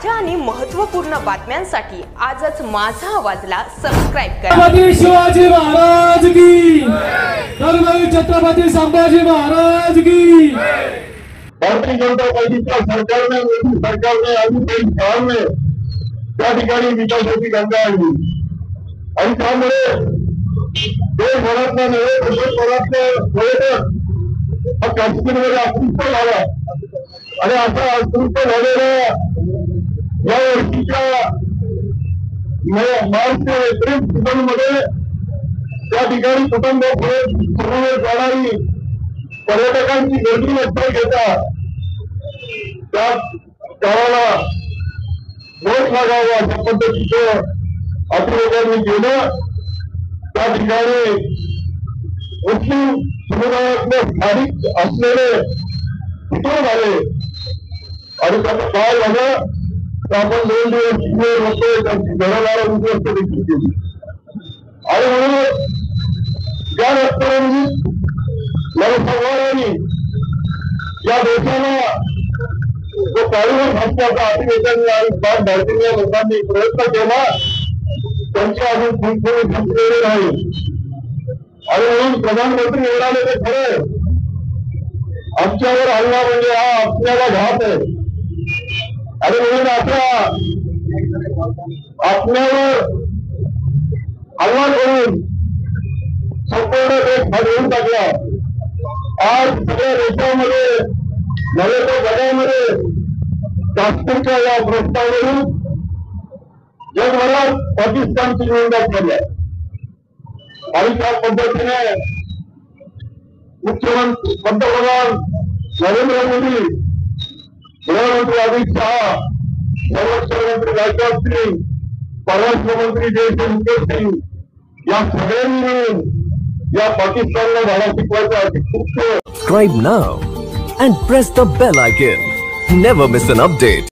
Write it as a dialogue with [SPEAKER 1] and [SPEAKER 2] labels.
[SPEAKER 1] ताज्या आणि महत्त्वपूर्ण बातम्यांसाठी आजच माझा आवाजला सबस्क्राइब करा।
[SPEAKER 2] छत्रपती शिवाजी महाराज की जय, छत्रपती संभाजी महाराज की।
[SPEAKER 3] भारतीय जनता पार्टीच्या सरकारने सरकारने त्या ठिकाणी विकासाची गंगा आणली आणि त्यामुळे देशभरातल्या नव्हे देशभरातल्या हा काश्मीरमध्ये अस्तित्व झाला आणि असा अस्तित्व झालेल्या या वर्षीच्या मार्च ते एप्रिल सीझन मध्ये त्या ठिकाणी कुटुंब जाणारी पर्यटकांची गर्दी लक्षात घेता त्या गावाला बोट लागावं अशा पद्धतीचं आंदोलकांनी केलं। त्या ठिकाणी मुस्लिम समुदायातले स्थानिक असलेले कुटुंब आले आणि त्याचा काय झालं तर आपण 2 दिवस तिथे होतो, त्यांची घराला उद्ध्वस्त देखील केली आणि म्हणून या रस्त्यावरून नवसंवादाने या देशाला जो काळीवर घातल्याचा अधिवेशनाने आणि भारतीय लोकांनी प्रयत्न केला त्यांची अजून संपूर्ण संपलेली नाही आणि म्हणून प्रधानमंत्री म्हणाले ते खरं आमच्यावर हल्ला म्हणजे हा आपल्याला घात आहे आणि म्हणून आता आपल्यावर हल्ला करून संपूर्ण देश भागवून टाकला। आज सगळ्या देशामध्ये नव्हे तर जगामध्ये काश्मीरच्या या प्रस्तावावरून जगभरात पाकिस्तानची निंदा केली आणि त्या पद्धतीने मुख्यमंत्री पंतप्रधान नरेंद्र मोदी, गृहमंत्री अमित शहा, संरक्षण मंत्री राजनाथ सिंग, परराष्ट्र मंत्री जयशंकर सिंग या सगळ्यांनी मिळून या पाकिस्तानला धडा शिकवायचा खूप।
[SPEAKER 4] Subscribe now and press the bell icon. Never miss an update.